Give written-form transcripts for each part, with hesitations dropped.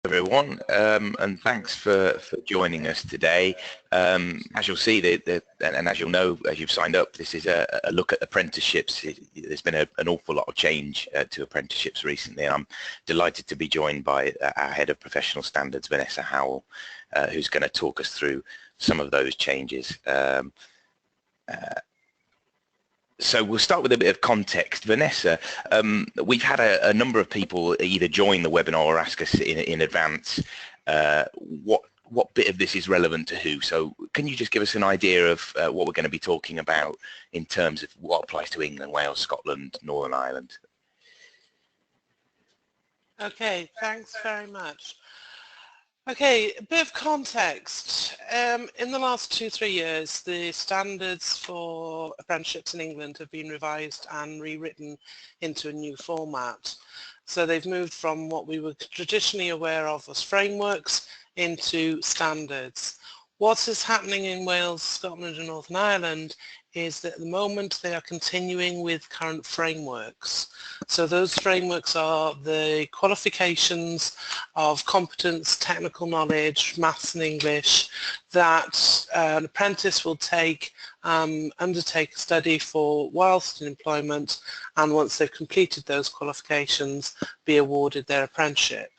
Everyone, and thanks for joining us today. As you'll see, and as you'll know, as you've signed up, this is a look at apprenticeships. There's been an awful lot of change to apprenticeships recently, and I'm delighted to be joined by our Head of Professional Standards, Vanessa Howell, who's going to talk us through some of those changes. So we'll start with a bit of context. Vanessa, we've had a number of people either join the webinar or ask us in advance what bit of this is relevant to who. So can you just give us an idea of what we're going to be talking about in terms of what applies to England, Wales, Scotland, Northern Ireland? Okay, thanks very much. Okay, a bit of context. In the last 2-3 years, the standards for apprenticeships in England have been revised and rewritten into a new format. So they've moved from what we were traditionally aware of as frameworks into standards. What is happening in Wales, Scotland and Northern Ireland is that at the moment they are continuing with current frameworks. So those frameworks are the qualifications of competence, technical knowledge, maths and English that an apprentice will take, undertake a study for whilst in employment, and once they've completed those qualifications, be awarded their apprenticeship.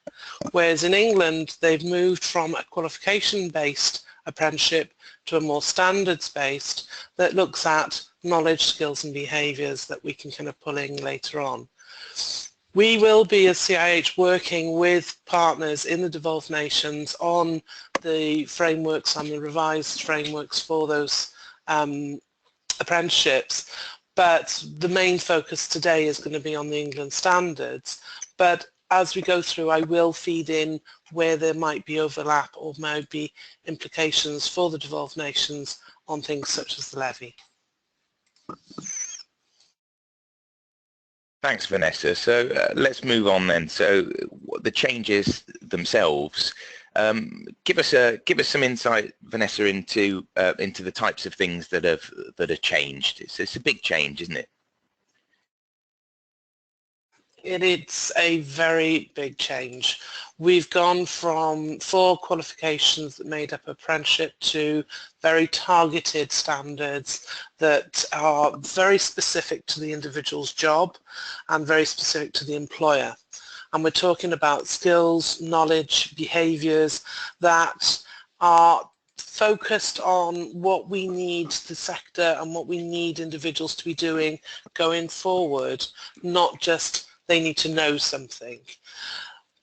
Whereas in England, they've moved from a qualification-based apprenticeship to a more standards-based that looks at knowledge, skills and behaviours that we can kind of pull in later on. We will be as CIH working with partners in the devolved nations on the frameworks and the revised frameworks for those apprenticeships, but the main focus today is going to be on the England standards. But as we go through, I will feed in where there might be overlap or might be implications for the devolved nations on things such as the levy. Thanks, Vanessa. So let's move on then. So the changes themselves, give us some insight, Vanessa, into the types of things that have changed. It's a big change, isn't it? It's a very big change. We've gone from 4 qualifications that made up apprenticeship to very targeted standards that are very specific to the individual's job and very specific to the employer. And we're talking about skills, knowledge, behaviours that are focused on what we need the sector and what we need individuals to be doing going forward, not just they need to know something.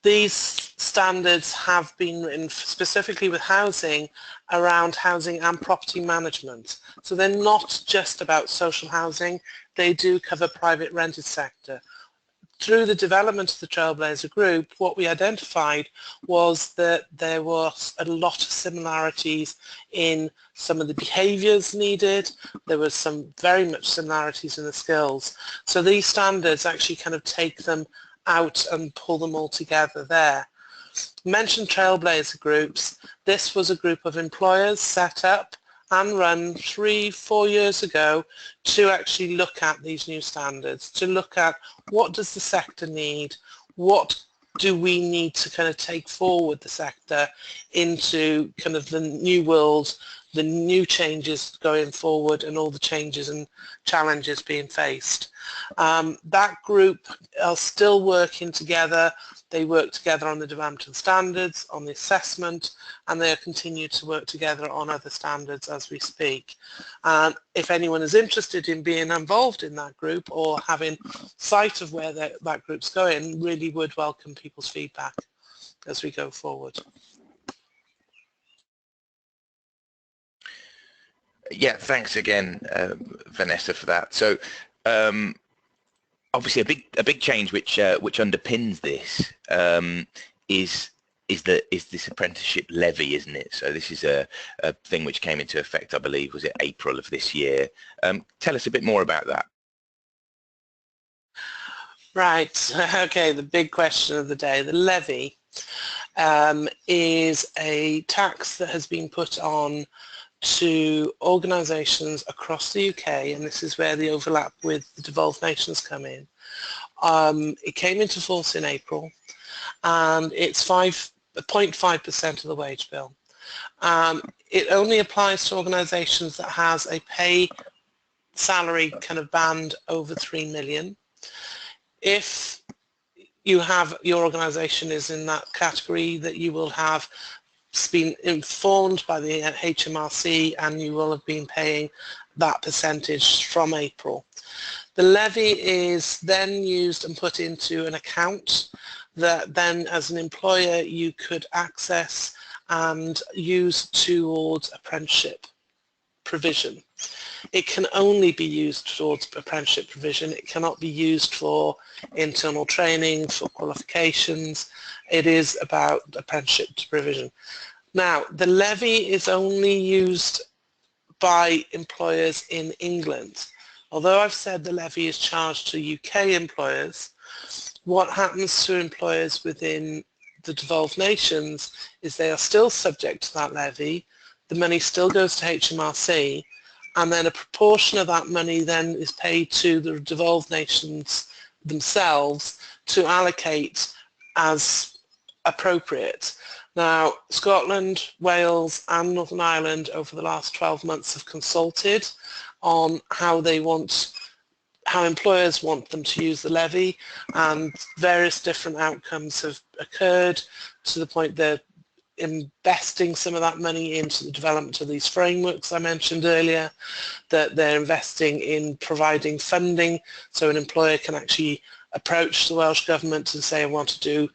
These standards have been written specifically with housing, around housing and property management. So they're not just about social housing, they do cover private rented sector. Through the development of the Trailblazer Group, what we identified was that there was a lot of similarities in some of the behaviours needed. There was some very much similarities in the skills. So these standards actually kind of take them out and pull them all together there. Mentioned Trailblazer groups. This was a group of employers set up and run 3-4 years ago to actually look at these new standards, to look at what does the sector need, what do we need to kind of take forward the sector into kind of the new world, the new changes going forward and all the changes and challenges being faced. That group are still working together. They work together on the development of standards, on the assessment, and they continue to work together on other standards as we speak. And if anyone is interested in being involved in that group or having sight of where that group's going, really would welcome people's feedback as we go forward. Yeah, thanks again, Vanessa, for that. So obviously a big change which underpins this is this apprenticeship levy, isn't it? So this is a thing which came into effect, I believe, was it April of this year? Tell us a bit more about that. Right, okay, the big question of the day. The levy is a tax that has been put on to organisations across the UK, and this is where the overlap with the devolved nations come in. It came into force in April, and it's 5 0.5% of the wage bill. It only applies to organisations that has a pay salary kind of band over 3 million. If you have, your organisation is in that category, that you will have been informed by the HMRC and you will have been paying that percentage from April. The levy is then used and put into an account that then as an employer you could access and use towards apprenticeship provision. It can only be used towards apprenticeship provision. It cannot be used for internal training, for qualifications. It is about apprenticeship provision. Now, the levy is only used by employers in England. Although I've said the levy is charged to UK employers, what happens to employers within the devolved nations is they are still subject to that levy. The money still goes to HMRC, and then a proportion of that money then is paid to the devolved nations themselves to allocate as appropriate. Now, Scotland, Wales and Northern Ireland over the last 12 months have consulted on how employers want them to use the levy, and various different outcomes have occurred to the point they're investing some of that money into the development of these frameworks I mentioned earlier, that they're investing in providing funding so an employer can actually approach the Welsh Government and say I want to do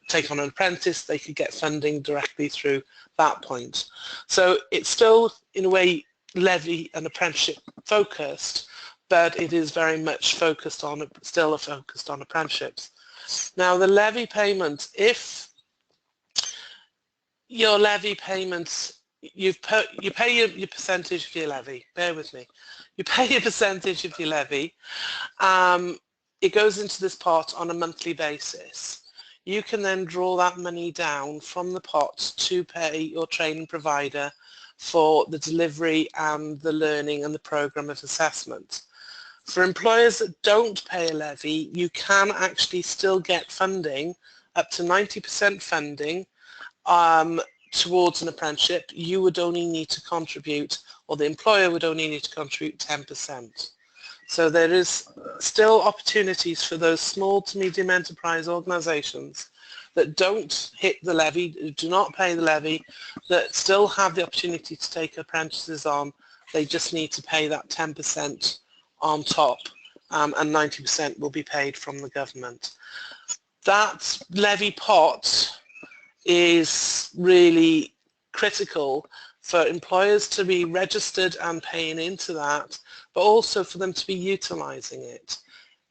take on an apprentice. They could get funding directly through that point. So it's still in a way levy and apprenticeship focused, but it is very much focused on, still focused on apprenticeships. Now the levy payment, if your levy payments, you pay your percentage of your levy, bear with me, you pay your percentage of your levy, it goes into this pot on a monthly basis. You can then draw that money down from the pot to pay your training provider for the delivery and the learning and the programme of assessment. For employers that don't pay a levy, you can actually still get funding, up to 90% funding towards an apprenticeship. You would only need to contribute, or the employer would only need to contribute 10%. So there is still opportunities for those small to medium enterprise organisations that don't hit the levy, do not pay the levy, that still have the opportunity to take apprentices on. They just need to pay that 10% on top, and 90% will be paid from the government. That levy pot is really critical for employers to be registered and paying into that, but also for them to be utilising it.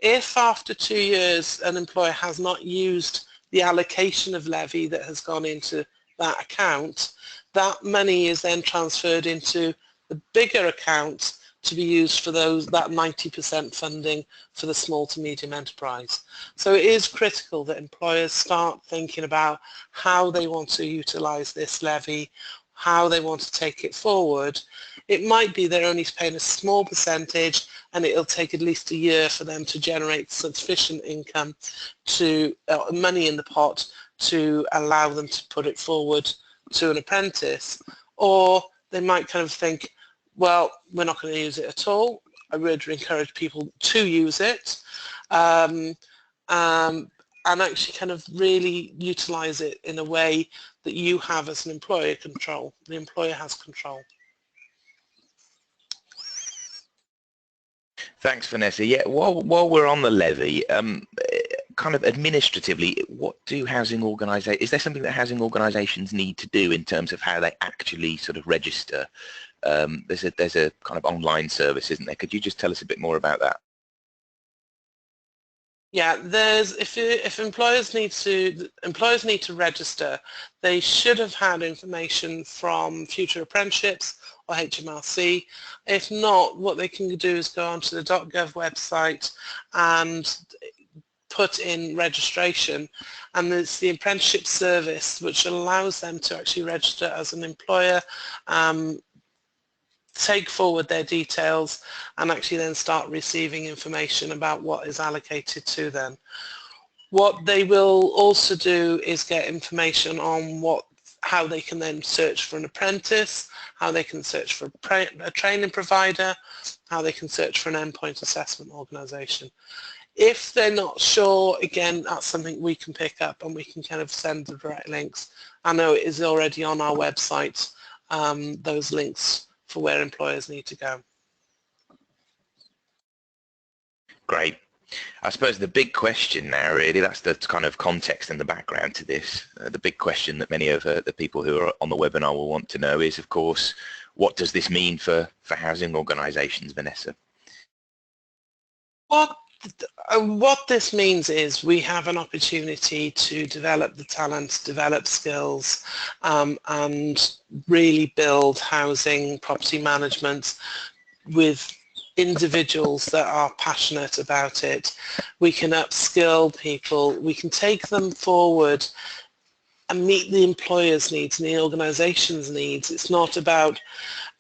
If after 2 years an employer has not used the allocation of levy that has gone into that account, that money is then transferred into the bigger account to be used for that 90% funding for the small to medium enterprise. So it is critical that employers start thinking about how they want to utilise this levy, how they want to take it forward. It might be they're only paying a small percentage and it'll take at least a year for them to generate sufficient income to money in the pot to allow them to put it forward to an apprentice. Or they might kind of think, well, we're not going to use it at all. I would encourage people to use it and actually kind of really utilise it in a way that you have as an employer control. The employer has control. Thanks, Vanessa. Yeah, while we're on the levy, kind of administratively, what do housing organisations, is there something that housing organisations need to do in terms of how they actually sort of register? There's a kind of online service, isn't there? Could you just tell us a bit more about that? Yeah, if employers need to register, they should have had information from Future Apprenticeships or HMRC. If not, what they can do is go onto the .gov website and put in registration, and it's the apprenticeship service which allows them to actually register as an employer, take forward their details and actually then start receiving information about what is allocated to them. What they will also do is get information on how they can then search for an apprentice, how they can search for a training provider, how they can search for an endpoint assessment organisation. If they're not sure, again, that's something we can pick up and we can kind of send the direct links. I know it is already on our website, those links for where employers need to go. Great. I suppose the big question now, really, that's the kind of context and the background to this. The big question that many of the people who are on the webinar will want to know is, of course, what does this mean for housing organisations, Vanessa? What this means is we have an opportunity to develop the talent, develop skills, and really build housing, property management with individuals that are passionate about it. We can upskill people, we can take them forward and meet the employer's needs and the organisation's needs. It's not about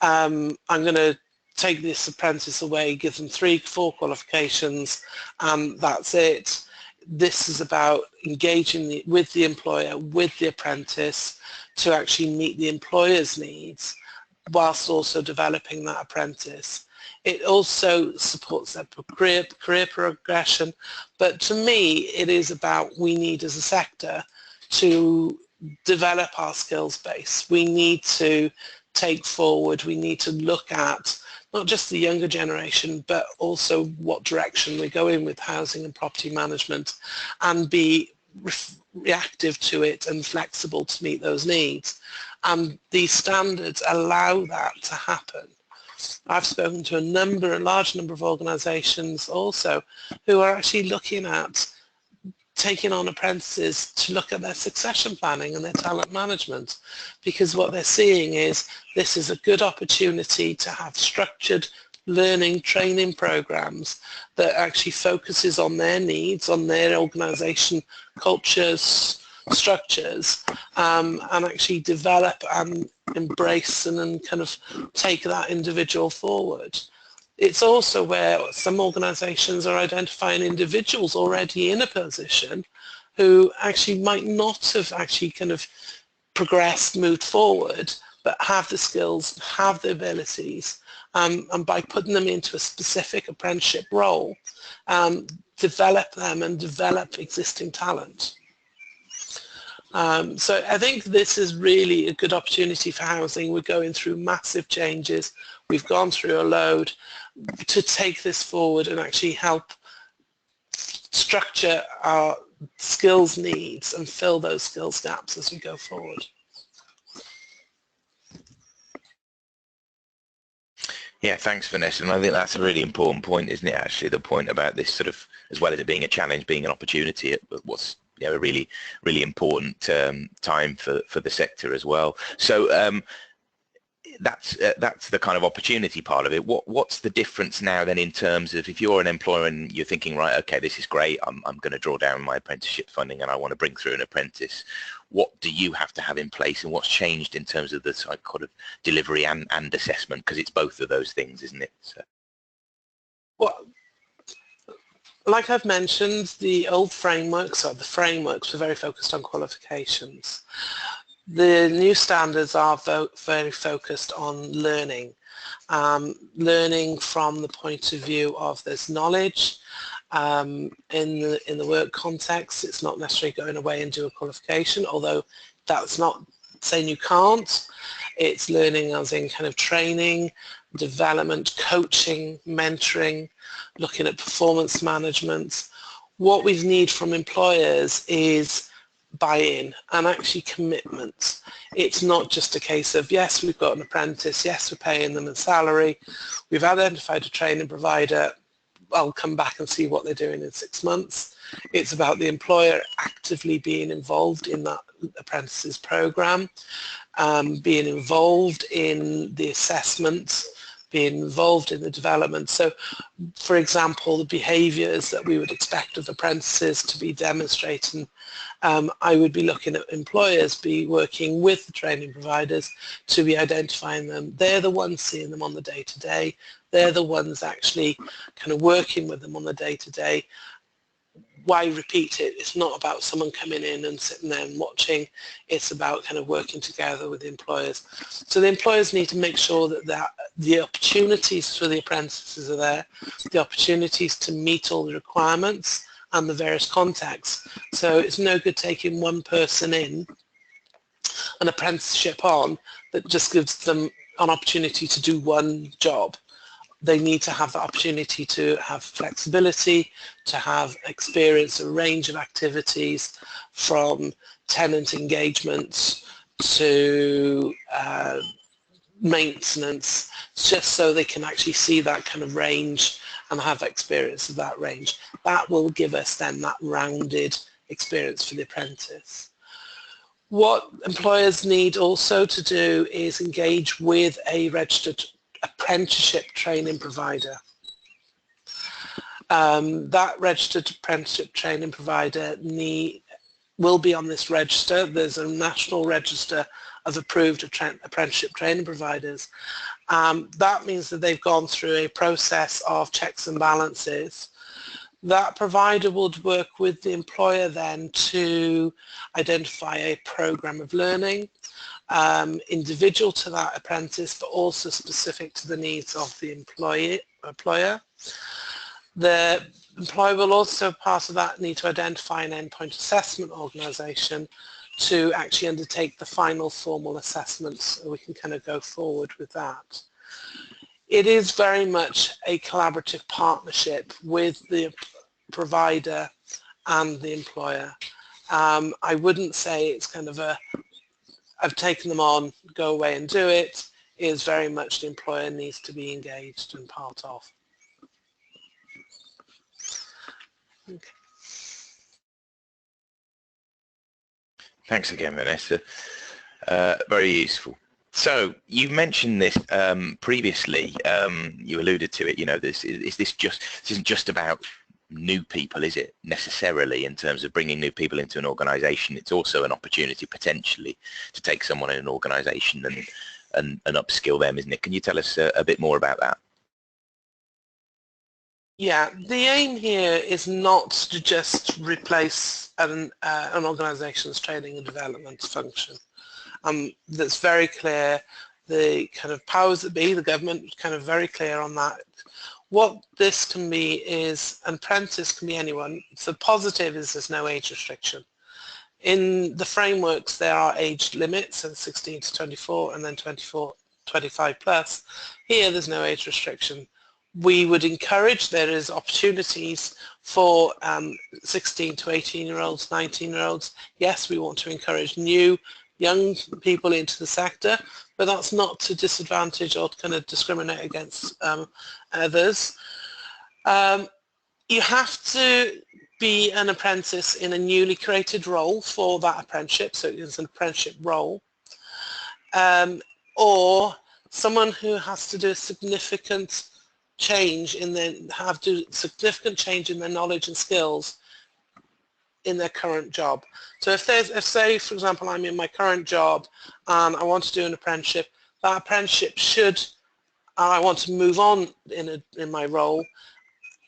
I'm going to take this apprentice away, give them 3-4 qualifications, and that's it. This is about engaging with the employer, with the apprentice, to actually meet the employer's needs whilst also developing that apprentice. It also supports their career progression, but to me it is about we need as a sector to develop our skills base. We need to take forward, we need to look at not just the younger generation, but also what direction we go in with housing and property management, and be reactive to it and flexible to meet those needs. And these standards allow that to happen. I've spoken to a large number of organisations also who are actually looking at taking on apprentices to look at their succession planning and their talent management, because what they're seeing is this is a good opportunity to have structured learning training programs that actually focuses on their needs, on their organisation cultures, structures, and actually develop and embrace and kind of take that individual forward. It's also where some organisations are identifying individuals already in a position who actually might not have actually kind of progressed, moved forward, but have the skills, have the abilities, and by putting them into a specific apprenticeship role, develop them and develop existing talent. So I think this is really a good opportunity for housing. We're going through massive changes. We've gone through a load. To take this forward and actually help structure our skills needs and fill those skills gaps as we go forward. Yeah, thanks, Vanessa. And I think that's a really important point, isn't it, actually, the point about this sort of, as well as it being a challenge, being an opportunity, what's a really, really important time for the sector as well. So that's the kind of opportunity part of it. What's the difference now then in terms of if you're an employer and you're thinking, right, okay, this is great, I'm going to draw down my apprenticeship funding and I want to bring through an apprentice. What do you have to have in place, and what's changed in terms of the kind of delivery and assessment? Because it's both of those things, isn't it? So. Well, like I've mentioned, the old frameworks, or the frameworks, were very focused on qualifications. The new standards are very focused on learning, learning from the point of view of there's knowledge. In the work context, it's not necessarily going away and do a qualification, although that's not saying you can't. It's learning as in kind of training, development, coaching, mentoring, looking at performance management. What we need from employers is buy-in and actually commitment. It's not just a case of, yes, we've got an apprentice, yes, we're paying them a salary, we've identified a training provider, I'll come back and see what they're doing in 6 months. It's about the employer actively being involved in that apprentices program, being involved in the assessments, being involved in the development. So, for example, the behaviours that we would expect of apprentices to be demonstrating, I would be looking at employers be working with the training providers to be identifying them. They're the ones seeing them on the day-to-day. They're the ones actually kind of working with them on the day-to-day. why repeat it? It's not about someone coming in and sitting there and watching. It's about kind of working together with the employers. So the employers need to make sure that the opportunities for the apprentices are there, the opportunities to meet all the requirements and the various contexts. So it's no good taking one person in, an apprenticeship on, that just gives them an opportunity to do one job. They need to have the opportunity to have flexibility, to have experience a range of activities, from tenant engagements to maintenance, just so they can actually see that kind of range and have experience of that range. That will give us then that rounded experience for the apprentice. What employers need also to do is engage with a registered apprenticeship training provider. That registered apprenticeship training provider will be on this register. There's a national register of approved apprenticeship training providers. That means that they've gone through a process of checks and balances. That provider would work with the employer then to identify a program of learning, individual to that apprentice, but also specific to the needs of the employer. The employer will also, part of that, need to identify an endpoint assessment organisation to actually undertake the final formal assessments, so we can kind of go forward with that. It is very much a collaborative partnership with the provider and the employer. I wouldn't say it's kind of a, I've taken them on, go away and do it. It is very much the employer needs to be engaged and part of. Okay. Thanks again, Vanessa. Very useful. So you mentioned this previously. You alluded to it. You know, this isn't just about new people, is it, necessarily, in terms of bringing new people into an organisation? It's also an opportunity potentially to take someone in an organisation and upskill them, isn't it? Can you tell us a bit more about that? Yeah, the aim here is not to just replace an organisation's training and development function. That's very clear. The kind of powers that be, the government, kind of very clear on that. What this can be is, an apprentice can be anyone. So the positive is there's no age restriction. In the frameworks there are age limits, so 16 to 24 and then 25 plus. Here there's no age restriction. We would encourage, there is opportunities for 16 to 18-year-olds, 19-year-olds. Yes, we want to encourage new young people into the sector, but that's not to disadvantage or to kind of discriminate against others. You have to be an apprentice in a newly created role for that apprenticeship, so it's an apprenticeship role, or someone who has to do a significant change in their knowledge and skills in their current job. So if say, for example, I'm in my current job and I want to do an apprenticeship, that apprenticeship I want to move on in my role,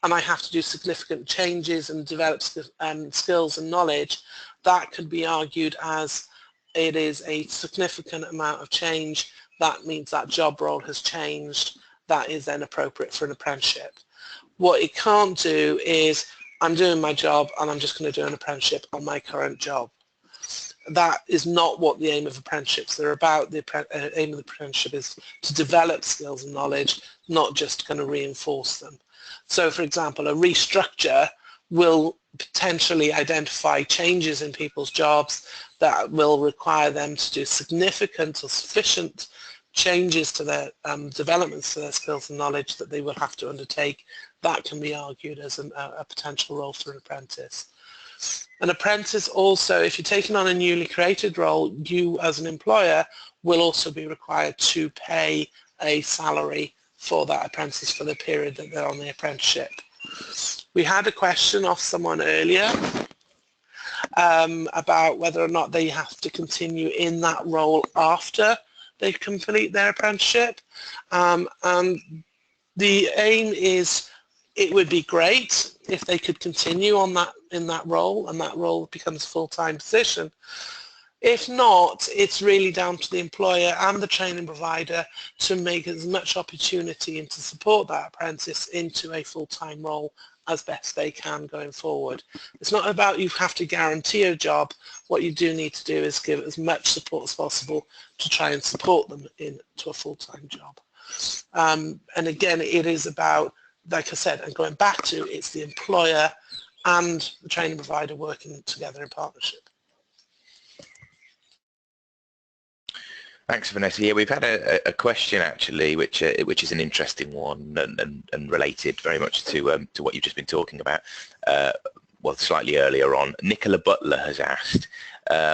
and I have to do significant changes and develop skills and knowledge, that could be argued as it is a significant amount of change. That means that job role has changed. That is then appropriate for an apprenticeship. What it can't do is, I'm doing my job and I'm just going to do an apprenticeship on my current job. That is not what the aim of apprenticeships. They're about, the aim of the apprenticeship is to develop skills and knowledge, not just kind of reinforce them. So for example, a restructure will potentially identify changes in people's jobs that will require them to do significant or sufficient changes to their developments to their skills and knowledge that they will have to undertake. That can be argued as a potential role for an apprentice. An apprentice also, if you're taking on a newly created role, you as an employer will also be required to pay a salary for that apprentice for the period that they're on the apprenticeship. We had a question off someone earlier about whether or not they have to continue in that role after they complete their apprenticeship, and the aim is it would be great if they could continue on that in that role, and that role becomes a full-time position. If not, it's really down to the employer and the training provider to make as much opportunity and to support that apprentice into a full-time role as best they can going forward. It's not about you have to guarantee a job. What you do need to do is give as much support as possible to try and support them into a full-time job. And again, it is about, like I said, and going back to, it's the employer and the training provider working together in partnership. Thanks, Vanessa. Yeah, we've had a question actually, which is an interesting one and related very much to what you've just been talking about. Well, slightly earlier on, Nicola Butler has asked,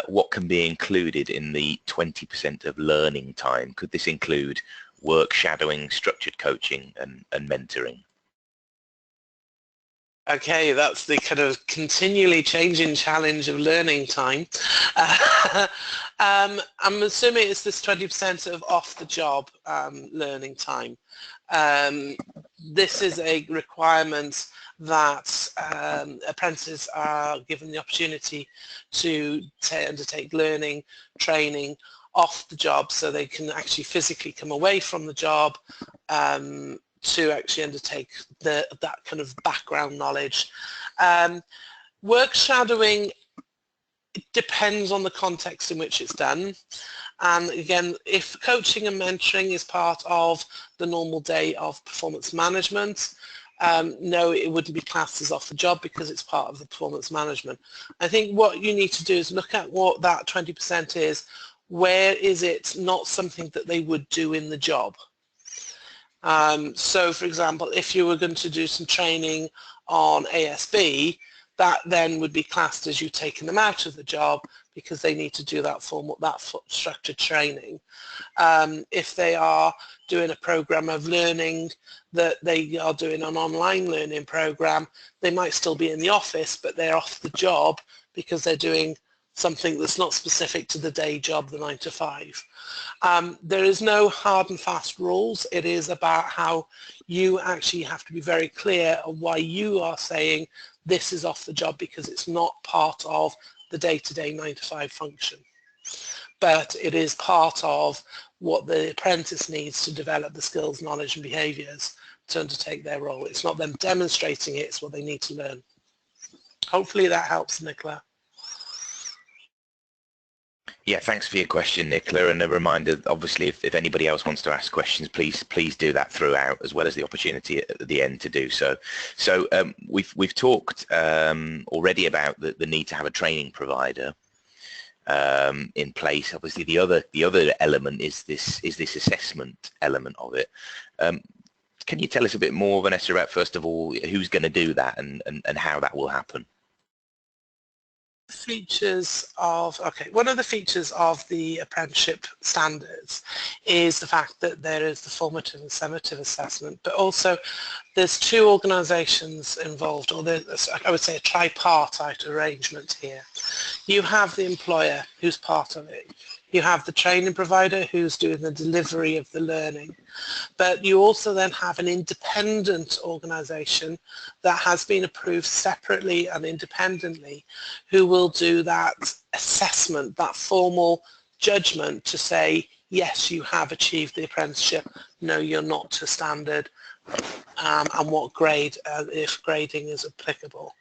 what can be included in the 20% of learning time? Could this include work shadowing, structured coaching, and mentoring? Okay, that's the kind of continually changing challenge of learning time. I'm assuming it's this 20% of off-the-job learning time. This is a requirement that apprentices are given the opportunity to undertake learning, training off the job, so they can actually physically come away from the job to actually undertake that kind of background knowledge. Work shadowing, it depends on the context in which it's done. And again, if coaching and mentoring is part of the normal day of performance management, no, it wouldn't be classed as off the job because it's part of the performance management. I think what you need to do is look at what that 20% is. Where is it not something that they would do in the job? So, for example, if you were going to do some training on ASB, that then would be classed as you taking them out of the job because they need to do that structured training. If they are doing a program of learning, that they are doing an online learning program, they might still be in the office, but they're off the job because they're doing something that's not specific to the day job, the 9 to 5. There is no hard and fast rules. It is about how you actually have to be very clear of why you are saying this is off the job, because it's not part of the day-to-day 9 to 5 function. But it is part of what the apprentice needs to develop the skills, knowledge and behaviours to undertake their role. It's not them demonstrating it, it's what they need to learn. Hopefully that helps, Nicola. Yeah, thanks for your question, Nicola, and a reminder, obviously, if anybody else wants to ask questions, please do that throughout, as well as the opportunity at the end to do so. So we've talked already about the need to have a training provider in place. Obviously, the other element is this assessment element of it. Can you tell us a bit more, Vanessa, about, first of all, who's going to do that and how that will happen? One of the features of the apprenticeship standards is the fact that there is the formative and summative assessment, but also there's two organisations involved, or there's, I would say, a tripartite arrangement here. You have the employer who's part of it. You have the training provider who's doing the delivery of the learning, but you also then have an independent organisation that has been approved separately and independently, who will do that assessment, that formal judgment to say, yes, you have achieved the apprenticeship, no, you're not to standard, and what grade, if grading is applicable.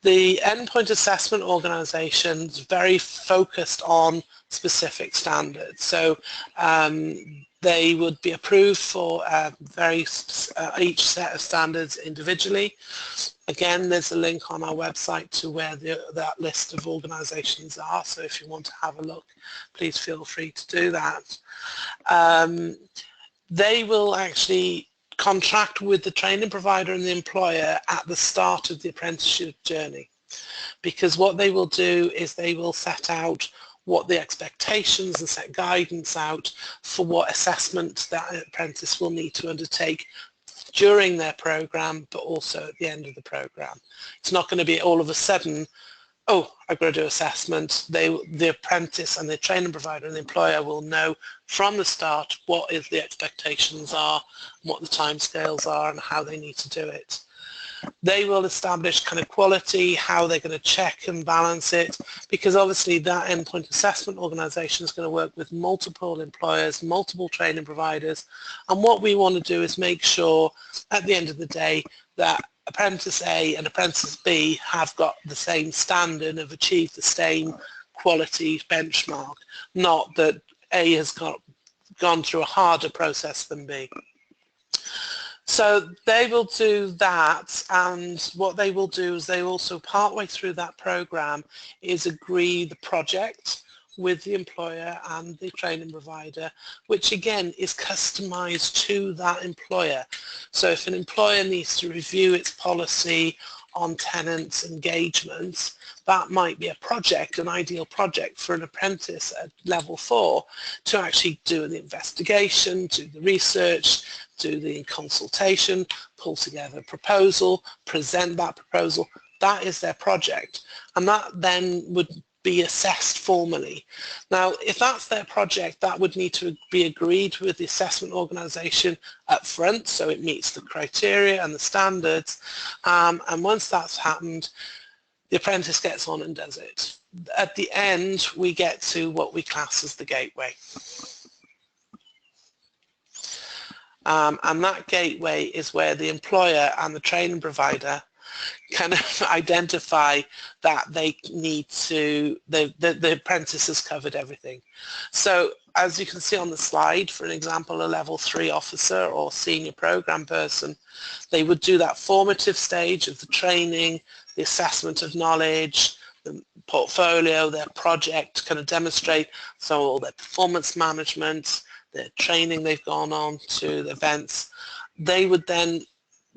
The endpoint assessment organisation is very focused on specific standards. So they would be approved for each set of standards individually. Again, there's a link on our website to where that list of organisations are. So if you want to have a look, please feel free to do that. They will actually contract with the training provider and the employer at the start of the apprenticeship journey, because what they will do is they will set out what the expectations and set guidance out for what assessment that apprentice will need to undertake during their program, but also at the end of the program. It's not going to be all of a sudden, oh, I've got to do assessment. The apprentice and the training provider and the employer will know from the start what the expectations are, what the timescales are, and how they need to do it. They will establish kind of quality, how they're going to check and balance it, because obviously that endpoint assessment organisation is going to work with multiple employers, multiple training providers, and what we want to do is make sure at the end of the day that Apprentice A and Apprentice B have got the same standard and have achieved the same quality benchmark, not that A has gone through a harder process than B. So they will do that, and what they will do is they also, partway through that program, is agree the project with the employer and the training provider, which again is customized to that employer. So if an employer needs to review its policy on tenants' engagements, that might be a project, an ideal project for an apprentice at level 4 to actually do the investigation, do the research, do the consultation, pull together a proposal, present that proposal. That is their project, and that then would be assessed formally. Now, if that's their project, that would need to be agreed with the assessment organisation up front, so it meets the criteria and the standards, and once that's happened, the apprentice gets on and does it. At the end, we get to what we class as the gateway. And that gateway is where the employer and the training provider kind of identify that they need to, the apprentice has covered everything. So as you can see on the slide, for an example, a level 3 officer or senior program person, they would do that formative stage of the training, the assessment of knowledge, the portfolio, their project, kind of demonstrate so all their performance management, their training they've gone on to the events. They would then,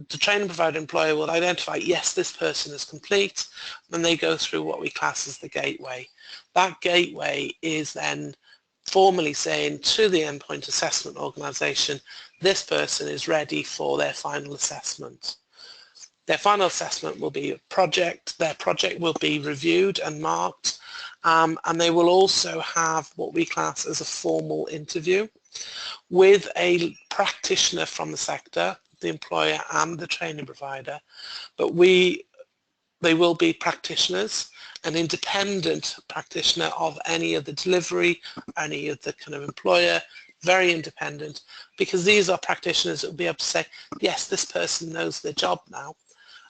the training provider employer will identify, yes, this person is complete, and they go through what we class as the gateway. That gateway is then formally saying to the endpoint assessment organisation, this person is ready for their final assessment. Their final assessment will be a project, their project will be reviewed and marked, and they will also have what we class as a formal interview with a practitioner from the sector, the employer and the training provider, but they will be practitioners, an independent practitioner of any of the delivery, any of the kind of employer, very independent, because these are practitioners that will be able to say, yes, this person knows their job now,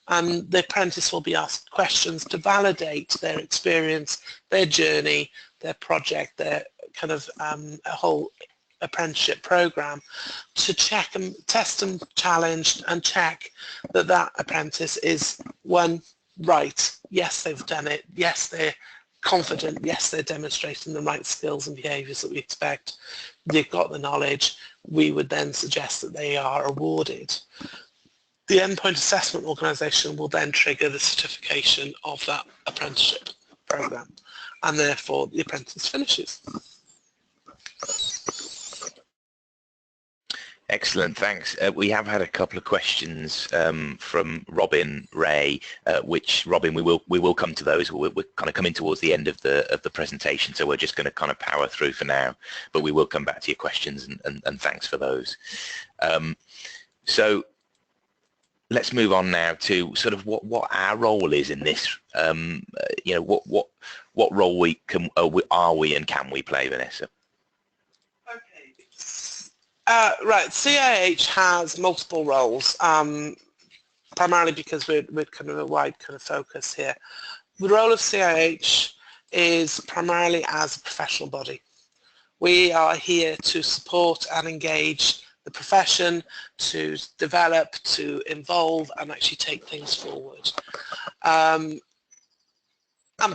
and the apprentice will be asked questions to validate their experience, their journey, their project, their kind of a whole apprenticeship program, to check and test and challenge and check that that apprentice is, one, right, yes, they've done it, yes, they're confident, yes, they're demonstrating the right skills and behaviours that we expect, they've got the knowledge. We would then suggest that they are awarded. The endpoint assessment organisation will then trigger the certification of that apprenticeship program, and therefore the apprentice finishes. Excellent, thanks. We have had a couple of questions from Robin Ray, which, Robin, we will come to those. We're kind of coming towards the end of the presentation, so we're just going to kind of power through for now, but we will come back to your questions, and thanks for those. So let's move on now to sort of what our role is in this. You know, what role are we and can we play, Vanessa? Right, CAH has multiple roles, primarily because we're kind of a wide kind of focus here. The role of CAH is primarily as a professional body. We are here to support and engage the profession, to develop, to involve, and actually take things forward, and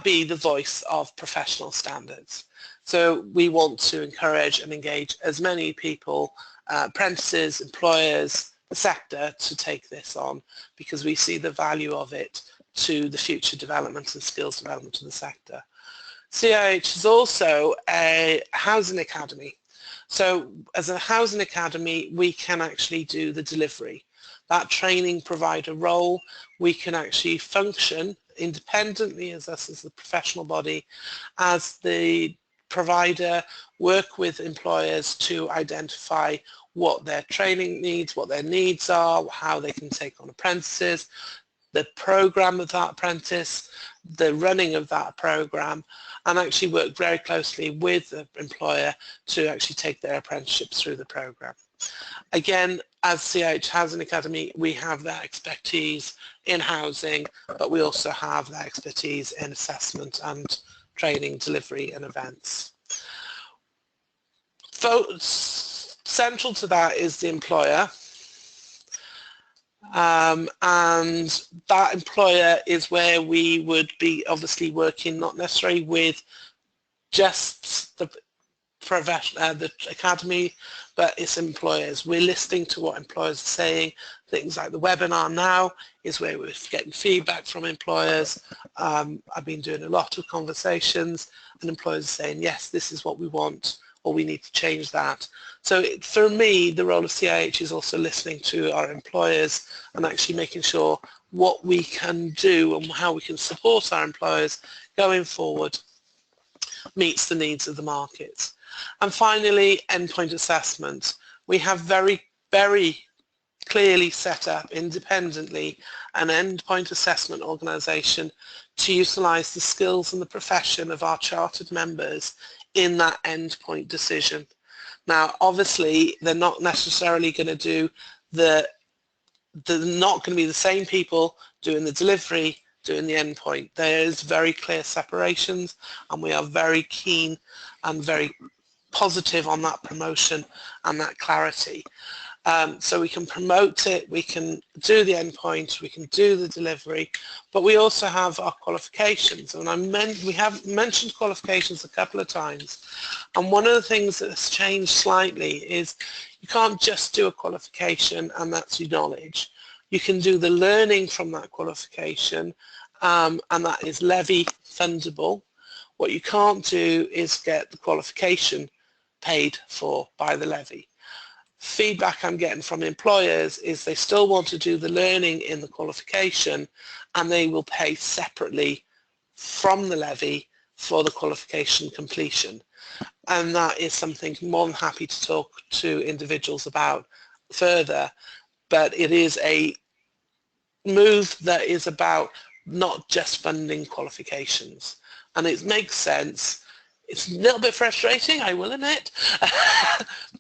be the voice of professional standards. So we want to encourage and engage as many people, apprentices, employers, the sector, to take this on, because we see the value of it to the future development and skills development of the sector. CAH is also a housing academy. So as a housing academy, we can actually do the delivery. That training provider role, we can actually function independently as us as the professional body, as the provider, work with employers to identify what their training needs, what their needs are, how they can take on apprentices, the program of that apprentice, the running of that program, and actually work very closely with the employer to actually take their apprenticeships through the program. Again, as CAH Housing Academy, we have that expertise in housing, but we also have that expertise in assessment and training, delivery and events. Central to that is the employer, and that employer is where we would be obviously working not necessarily with just the academy, but it's employers. We're listening to what employers are saying. Things like the webinar now is where we're getting feedback from employers. I've been doing a lot of conversations and employers are saying, yes, this is what we want, or we need to change that. So for me, the role of CAH is also listening to our employers and actually making sure what we can do and how we can support our employers going forward meets the needs of the market. And finally, endpoint assessment. We have very, very clearly set up independently an endpoint assessment organisation to utilise the skills and the profession of our chartered members in that endpoint decision. Now, obviously, they're not necessarily going to do they're not going to be the same people doing the delivery, doing the endpoint. There is very clear separations, and we are very keen and very positive on that promotion and that clarity. So we can promote it, we can do the endpoint, we can do the delivery, but we also have our qualifications. And we have mentioned qualifications a couple of times. And one of the things that's changed slightly is you can't just do a qualification and that's your knowledge. You can do the learning from that qualification, and that is levy fundable. What you can't do is get the qualification paid for by the levy. Feedback I'm getting from employers is they still want to do the learning in the qualification and they will pay separately from the levy for the qualification completion. And that is something I'm more than happy to talk to individuals about further, but it is a move that is about not just funding qualifications. And it makes sense. It's a little bit frustrating, I will admit,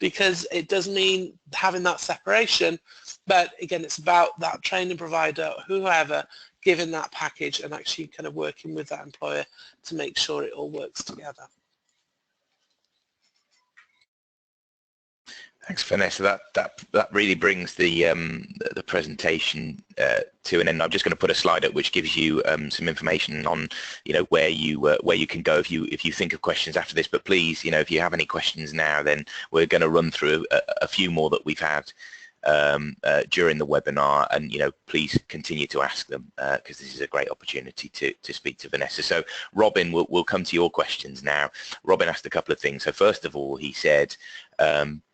because it does mean having that separation, but again, it's about that training provider, whoever, giving that package and actually kind of working with that employer to make sure it all works together. Thanks, Vanessa. That really brings the presentation to an end. I'm just going to put a slide up which gives you some information on where you can go if you think of questions after this. But please, if you have any questions now, then we're going to run through a few more that we've had during the webinar, and please continue to ask them because this is a great opportunity to speak to Vanessa. So Robin, we'll come to your questions now. Robin asked a couple of things. So first of all, he said,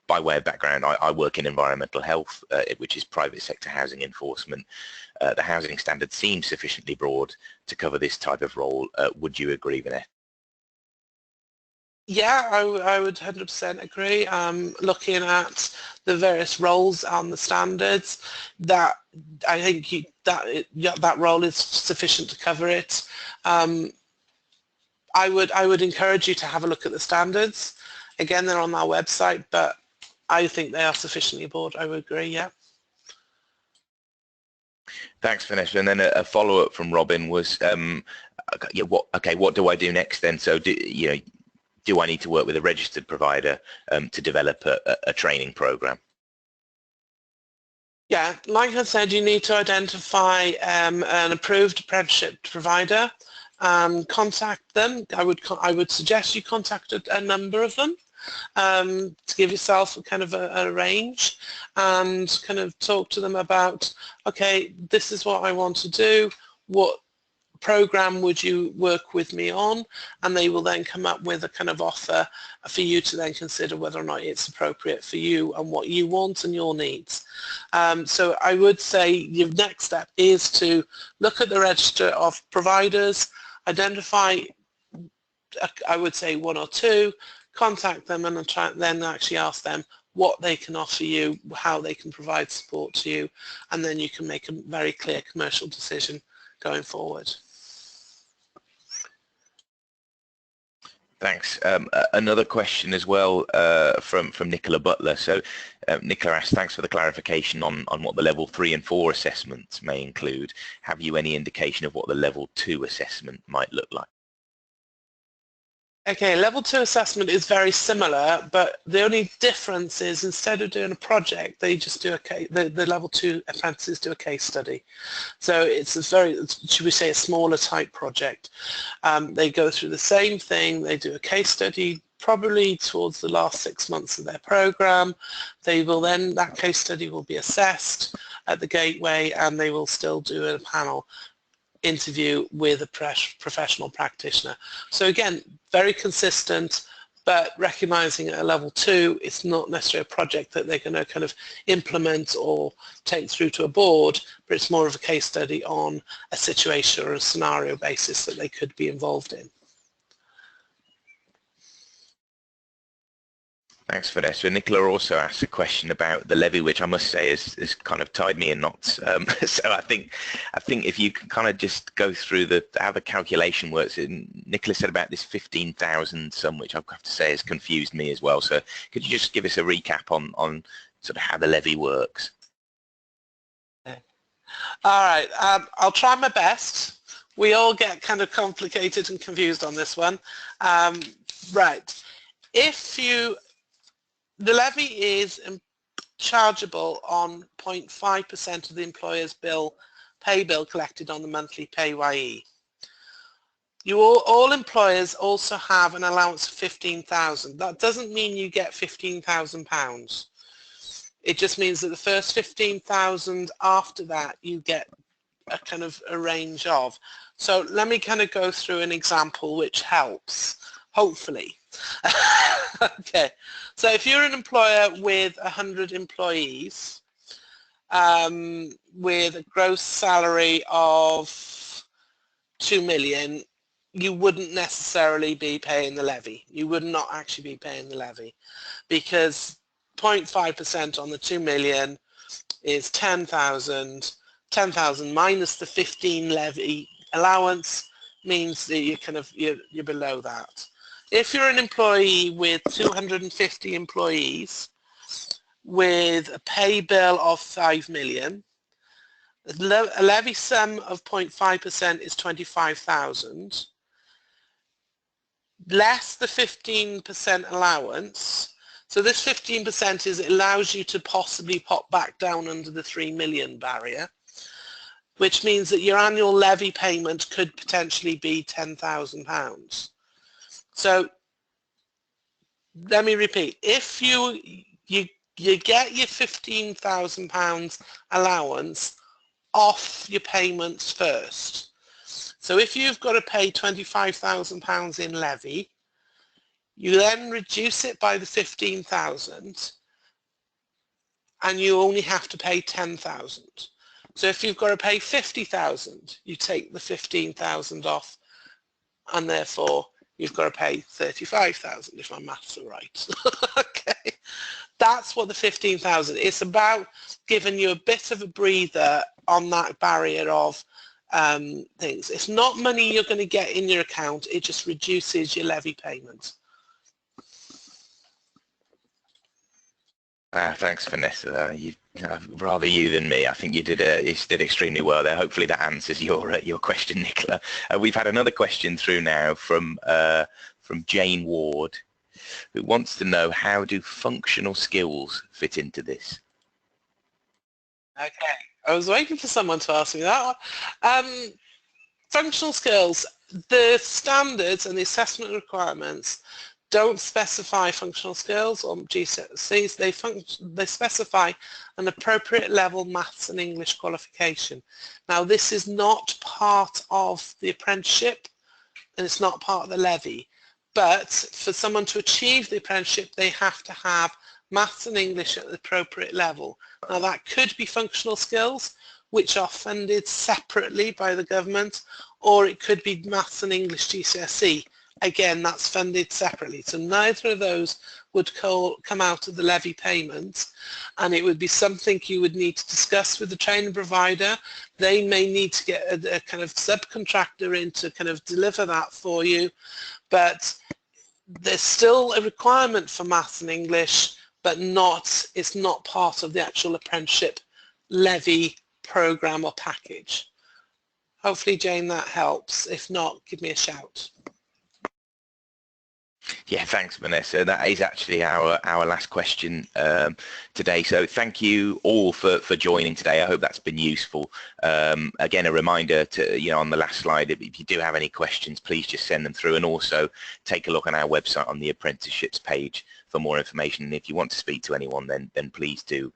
by way of background, I work in environmental health, which is private sector housing enforcement. The housing standard seems sufficiently broad to cover this type of role. Would you agree, Vanessa? Yeah, I would 100% agree. Looking at the various roles and the standards, that I think that role is sufficient to cover it. I would encourage you to have a look at the standards. Again, they're on our website, but I think they are sufficiently broad. I would agree, yeah. Thanks, Vanessa. And then a follow-up from Robin was, what do I do next then? So do I need to work with a registered provider to develop a training program? Yeah, like I said, you need to identify an approved apprenticeship provider. Contact them. I would suggest you contact a number of them to give yourself a kind of a range and kind of talk to them about, okay, this is what I want to do. What program would you work with me on? And they will then come up with a kind of offer for you to then consider whether or not it's appropriate for you and what you want and your needs. So I would say your next step is to look at the register of providers, identify, I would say, one or two, contact them and then actually ask them, what they can offer you, how they can provide support to you, and then you can make a very clear commercial decision going forward. Thanks. Another question as well from Nicola Butler. So Nicola asked, thanks for the clarification on what the level 3 and 4 assessments may include. Have you any indication of what the level 2 assessment might look like? Okay, level 2 assessment is very similar, but the only difference is instead of doing a project, they just do the level 2 apprentices do a case study. So it's a very, should we say, a smaller type project. They go through the same thing, they do a case study probably towards the last 6 months of their program. They will then, that case study will be assessed at the gateway, and they will still do a panel interview with a professional practitioner. So again, very consistent, but recognizing at a level 2, it's not necessarily a project that they're going to kind of implement or take through to a board, but it's more of a case study on a situation or a scenario basis that they could be involved in. Thanks for that. So Nicola also asked a question about the levy, which I must say is kind of tied me in knots. So I think if you can kind of just go through how the calculation works. Nicola said about this 15,000 sum, which I have to say has confused me as well. So could you just give us a recap on sort of how the levy works? All right, I'll try my best. We all get kind of complicated and confused on this one. Right, the levy is chargeable on 0.5% of the employer's pay bill collected on the monthly PAYE. All employers also have an allowance of 15,000. That doesn't mean you get £15,000. It just means that the first 15,000 after that you get a kind of a range of. So let me kind of go through an example which helps, hopefully. Okay, so if you're an employer with 100 employees with a gross salary of 2 million, you wouldn't necessarily be paying the levy. You would not actually be paying the levy, because 0.5% on the 2 million is 10,000. 10,000 minus the 15 levy allowance means that you're below that. If you're an employee with 250 employees with a pay bill of 5 million, a levy sum of 0.5% is 25,000, less the 15% allowance. So this 15% allows you to possibly pop back down under the 3 million barrier, which means that your annual levy payment could potentially be £10,000. So let me repeat, if you get your £15,000 allowance off your payments first. So if you've got to pay £25,000 in levy, you then reduce it by the 15,000 and you only have to pay 10,000. So if you've got to pay 50,000, you take the 15,000 off, and therefore you've got to pay 35,000 if my maths are right. Okay, that's what the 15,000. It's about giving you a bit of a breather on that barrier of things. It's not money you're going to get in your account. It just reduces your levy payment. Thanks, Vanessa. Rather you than me. I think you did extremely well there. Hopefully that answers your question, Nicola. We've had another question through now from Jane Ward, who wants to know, how do functional skills fit into this? Okay, I was waiting for someone to ask me that one. Functional skills, the standards and the assessment requirements don't specify functional skills or GCSEs. They specify an appropriate level maths and English qualification. Now, this is not part of the apprenticeship and it's not part of the levy, but for someone to achieve the apprenticeship, they have to have maths and English at the appropriate level. Now, that could be functional skills, which are funded separately by the government, or it could be maths and English GCSE, again, that's funded separately. So neither of those would come out of the levy payment, and it would be something you would need to discuss with the training provider. They may need to get a kind of subcontractor in to kind of deliver that for you, but there's still a requirement for maths and English, but it's not part of the actual apprenticeship levy program or package. Hopefully, Jane, that helps. If not, give me a shout. Yeah, thanks, Vanessa. That is actually our last question today. So thank you all for joining today. I hope that's been useful. Again, a reminder to, on the last slide, if you do have any questions, please just send them through, and also take a look on our website on the apprenticeships page for more information. And if you want to speak to anyone, then please do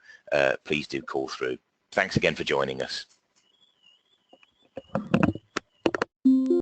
call through. Thanks again for joining us.